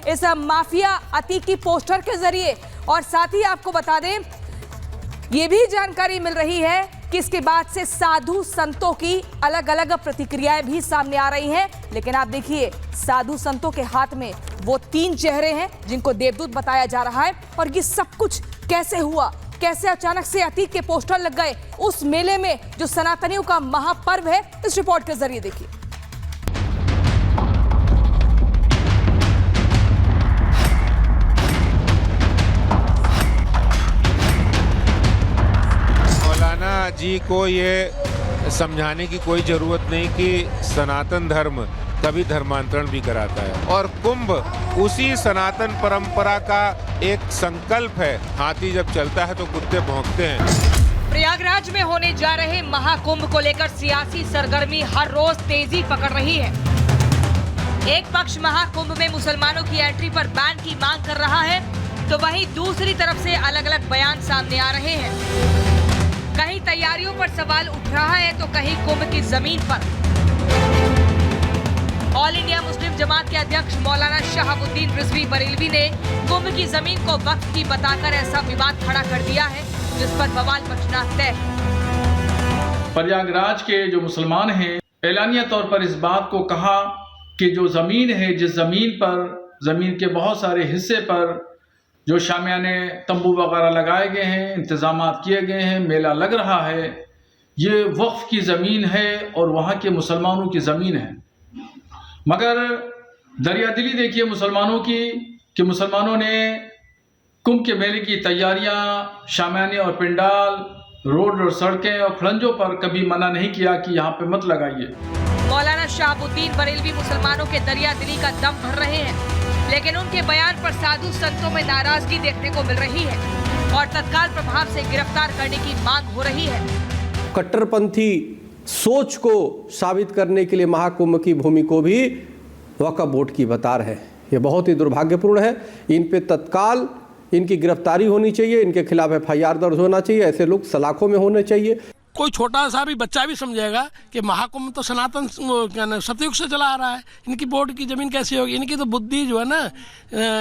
इस माफिया अतीक की पोस्टर के जरिए। और साथ ही आपको बता दें, ये भी जानकारी मिल रही है कि इसके बाद से साधु संतों की अलग अलग प्रतिक्रियाएं भी सामने आ रही हैं। लेकिन आप देखिए, साधु संतों के हाथ में वो 3 चेहरे हैं जिनको देवदूत बताया जा रहा है। और ये सब कुछ कैसे हुआ, कैसे अचानक से अतीक के पोस्टर लग गए उस मेले में जो सनातनियों का महापर्व है, इस रिपोर्ट के जरिए देखिए। मौलाना जी को ये समझाने की कोई जरूरत नहीं कि सनातन धर्म कभी धर्मांतरण भी कराता है और कुंभ उसी सनातन परंपरा का एक संकल्प है। हाथी जब चलता है तो कुत्ते भौंकते हैं। प्रयागराज में होने जा रहे महाकुंभ को लेकर सियासी सरगर्मी हर रोज तेजी पकड़ रही है। एक पक्ष महाकुंभ में मुसलमानों की एंट्री पर बैन की मांग कर रहा है, तो वहीं दूसरी तरफ से अलग अलग बयान सामने आ रहे हैं। कहीं तैयारियों पर सवाल उठ रहा है तो कहीं कुंभ की जमीन पर। ऑल इंडिया मुस्लिम जमात के अध्यक्ष मौलाना शहाबुद्दीन रिजवी बरेलवी ने कुंभ की जमीन को वक्फ की बताकर ऐसा विवाद खड़ा कर दिया है जिस पर बवाल मचना तय है। प्रयागराज के जो मुसलमान हैं, एलानिया तौर पर इस बात को कहा कि जो जमीन है, जिस जमीन पर, जमीन के बहुत सारे हिस्से पर जो शामियाने तंबू वगैरह लगाए गए हैं, इंतजाम किए गए हैं, मेला लग रहा है, ये वक्फ की ज़मीन है और वहाँ के मुसलमानों की ज़मीन है। मगर दरियादिली देखिए मुसलमानों की कि मुसलमानों ने कुंभ के मेले की तैयारियां, शामियाने और पंडाल, रोड और सड़कें और खड़ंजों पर कभी मना नहीं किया कि यहाँ पे मत लगाइए। मौलाना शहाबुद्दीन बरेलवी मुसलमानों के दरियादिली का दम भर रहे हैं, लेकिन उनके बयान पर साधु संतों में नाराजगी देखने को मिल रही है और तत्काल प्रभाव से गिरफ्तार करने की मांग हो रही है। कट्टरपंथी सोच को साबित करने के लिए महाकुंभ की भूमि को भी वक्फ बोर्ड की बता रहे हैं। ये बहुत ही दुर्भाग्यपूर्ण है। इन पे तत्काल इनकी गिरफ्तारी होनी चाहिए, इनके खिलाफ FIR दर्ज होना चाहिए। ऐसे लोग सलाखों में होने चाहिए। कोई छोटा सा भी बच्चा भी समझेगा कि महाकुंभ तो सनातन सतयुग से चला आ रहा है, इनकी बोर्ड की जमीन कैसी होगी। इनकी तो बुद्धि जो है ना,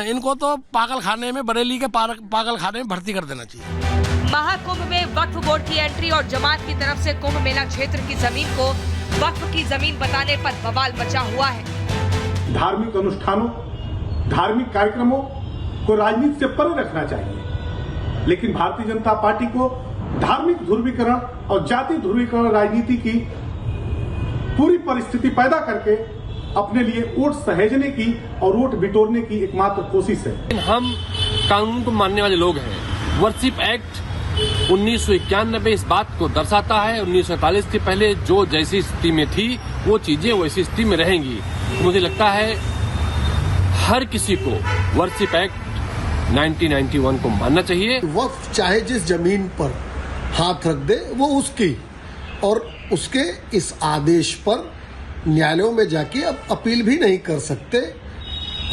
इनको तो पागल खाने में, बरेली के पागल खाने में भर्ती कर देना चाहिए। महाकुंभ में वक्फ बोर्ड की एंट्री और जमात की तरफ से कुंभ मेला क्षेत्र की जमीन को वक्फ की जमीन बताने पर बवाल मचा हुआ है। धार्मिक अनुष्ठानों, धार्मिक कार्यक्रमों को राजनीति से परे रखना चाहिए, लेकिन भारतीय जनता पार्टी को धार्मिक ध्रुवीकरण और जाति ध्रुवीकरण राजनीति की पूरी परिस्थिति पैदा करके अपने लिए वोट सहेजने की और वोट बिटोरने की एकमात्र कोशिश है। हम कानून को मानने वाले लोग हैं। वर्शिप एक्ट 1991 इस बात को दर्शाता है। 1947 के पहले जो जैसी स्थिति में थी वो चीजें वैसी स्थिति में रहेंगी। मुझे लगता है हर किसी को वर्शिप एक्ट 1991 को मानना चाहिए। वक्फ चाहे जिस जमीन पर हाथ रख दे वो उसकी, और उसके इस आदेश पर न्यायालयों में जाके अब अपील भी नहीं कर सकते।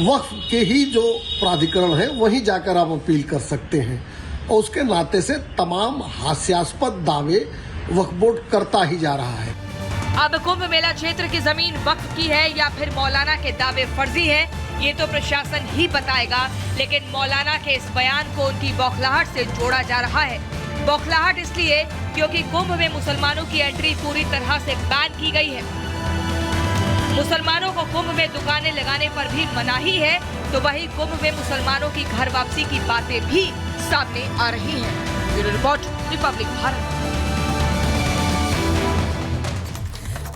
वक्फ के ही जो प्राधिकरण है वहीं जाकर आप अपील कर सकते हैं, और उसके नाते से तमाम हास्यास्पद दावे वक्फ बोर्ड करता ही जा रहा है। अब कुंभ मेला क्षेत्र की जमीन वक्फ की है या फिर मौलाना के दावे फर्जी हैं, ये तो प्रशासन ही बताएगा। लेकिन मौलाना के इस बयान को उनकी बौखलाहट से जोड़ा जा रहा है। बौखलाहट इसलिए क्योंकि कुंभ में मुसलमानों की एंट्री पूरी तरह से बैन की गई है। मुसलमानों को कुंभ में दुकानें लगाने पर भी मनाही है, तो वहीं कुंभ में मुसलमानों की घर वापसी की बातें भी सामने आ रही हैं। Bureau report, Republic Bharat.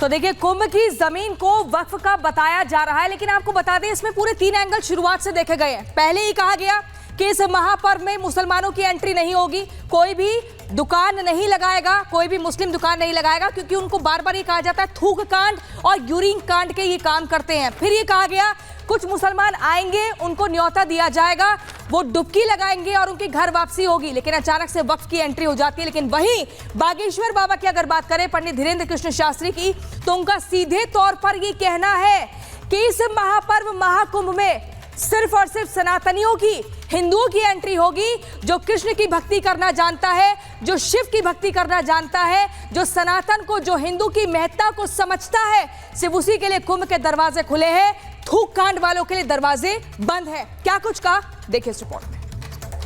तो देखिए, कुंभ की जमीन को वक्फ का बताया जा रहा है, लेकिन आपको बता दें इसमें पूरे 3 एंगल शुरुआत से देखे गए हैं। पहले ही कहा गया कि इस महापर्व में मुसलमानों की एंट्री नहीं होगी, कोई भी दुकान नहीं लगाएगा, कोई भी मुस्लिम दुकान नहीं लगाएगा, क्योंकि उनको बार बार ये कहा जाता है थूक कांड और यूरिन कांड के ये काम करते हैं। फिर ये कहा गया कुछ मुसलमान आएंगे, उनको न्योता दिया जाएगा, वो डुबकी लगाएंगे और उनकी घर वापसी होगी। लेकिन अचानक से वक्फ की एंट्री हो जाती है। लेकिन वहीं बागेश्वर बाबा की अगर बात करें, पंडित धीरेन्द्र कृष्ण शास्त्री की, तो उनका सीधे तौर पर ये कहना है कि इस महापर्व महाकुंभ में सिर्फ और सिर्फ सनातनियों की, हिंदुओं की एंट्री होगी। जो कृष्ण की भक्ति करना जानता है, जो शिव की भक्ति करना जानता है, जो सनातन को, जो हिंदू की महत्ता को समझता है, सिर्फ उसी के लिए कुंभ के दरवाजे खुले हैं। थूक कांड वालों के लिए दरवाजे बंद है। क्या कुछ कहा, देखिए इस रिपोर्ट में।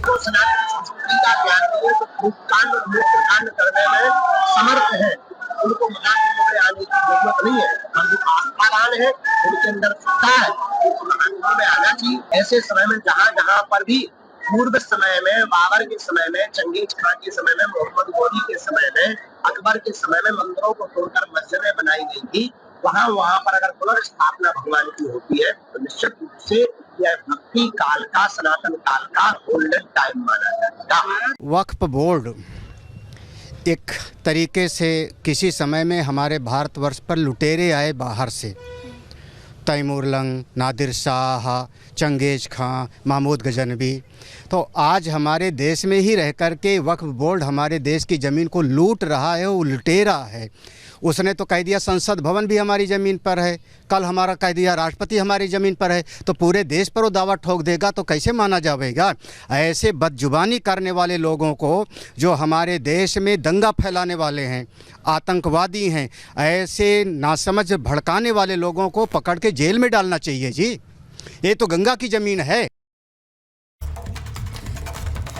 तो सनातन संस्कृति का ज्ञान नहीं है, तो थूक कांड और मूत्र कांड करने में समर्थ है, उनको महाकुंभ में आने की जरूरत नहीं है। और जो आस्थावान है, उनके अंदर सत्ता है, उनको महाकुंभ में आना चाहिए। ऐसे समय में जहाँ जहाँ पर भी पूर्व समय में, बाबर के समय में, चंगेज खां के समय में, मोहम्मद गौरी के समय में, अकबर के समय में मंदिरों को तोड़कर मस्जिदें बनाई गई थी, वहाँ पर अगर पुनर्स्थापना भगवान की होती है तो निश्चित रूप से यह भक्ति काल का, सनातन काल का गोल्डन टाइम माना जाएगा। वक्फ बोर्ड एक तरीके से किसी समय में हमारे भारतवर्ष पर लुटेरे आए बाहर से, तैमूर लंग, नादिर शाह, चंगेज खां, महमूद गजनवी, तो आज हमारे देश में ही रह कर के वक्फ बोर्ड हमारे देश की ज़मीन को लूट रहा है, वो लुटेरा है। उसने तो कह दिया संसद भवन भी हमारी ज़मीन पर है, कल हमारा कह दिया राष्ट्रपति हमारी ज़मीन पर है, तो पूरे देश पर वो दावा ठोक देगा तो कैसे माना जाएगा। ऐसे बदजुबानी करने वाले लोगों को, जो हमारे देश में दंगा फैलाने वाले हैं, आतंकवादी हैं, ऐसे नासमझ भड़काने वाले लोगों को पकड़ के जेल में डालना चाहिए जी। ये तो गंगा की ज़मीन है।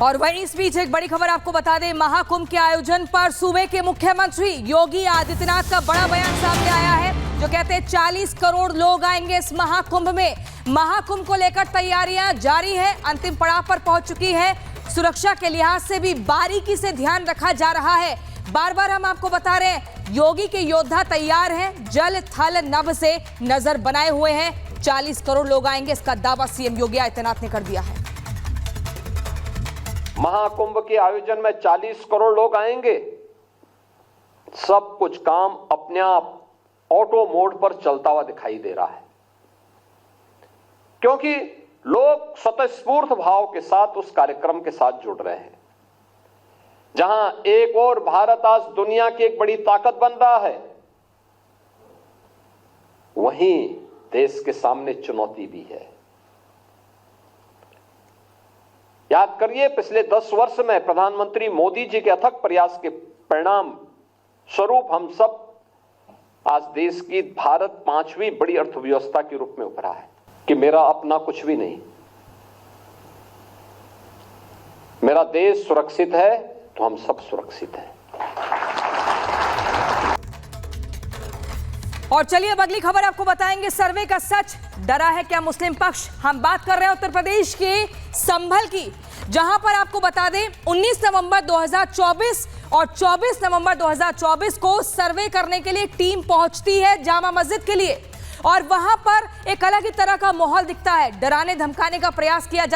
और वहीं इस बीच एक बड़ी खबर आपको बता दें, महाकुंभ के आयोजन पर सूबे के मुख्यमंत्री योगी आदित्यनाथ का बड़ा बयान सामने आया है, जो कहते हैं 40 करोड़ लोग आएंगे इस महाकुंभ में। महाकुंभ को लेकर तैयारियां जारी हैं, अंतिम पड़ाव पर पहुंच चुकी है। सुरक्षा के लिहाज से भी बारीकी से ध्यान रखा जा रहा है। बार बार हम आपको बता रहे हैं, योगी के योद्धा तैयार हैं, जल थल नभ से नजर बनाए हुए हैं। 40 करोड़ लोग आएंगे, इसका दावा सीएम योगी आदित्यनाथ ने कर दिया है। महाकुंभ के आयोजन में 40 करोड़ लोग आएंगे। सब कुछ काम अपने आप ऑटो मोड पर चलता हुआ दिखाई दे रहा है, क्योंकि लोग स्वतःस्फूर्त भाव के साथ उस कार्यक्रम के साथ जुड़ रहे हैं। जहां एक और भारत आज दुनिया की एक बड़ी ताकत बन रहा है, वहीं देश के सामने चुनौती भी है। याद करिए, पिछले 10 वर्ष में प्रधानमंत्री मोदी जी के अथक प्रयास के परिणाम स्वरूप हम सब आज देश की भारत 5वीं बड़ी अर्थव्यवस्था के रूप में उभरा है। कि मेरा अपना कुछ भी नहीं, मेरा देश सुरक्षित है तो हम सब सुरक्षित हैं। और चलिए अब अगली खबर आपको बताएंगे, सर्वे का सच, डरा है क्या मुस्लिम पक्ष। हम बात कर रहे हैं उत्तर प्रदेश के संभल की, जहां पर आपको बता दें 19 नवंबर 2024 और 24 नवंबर 2024 को सर्वे करने के लिए टीम पहुंचती है जामा मस्जिद के लिए, और वहां पर एक अलग ही तरह का माहौल दिखता है। डराने धमकाने का प्रयास किया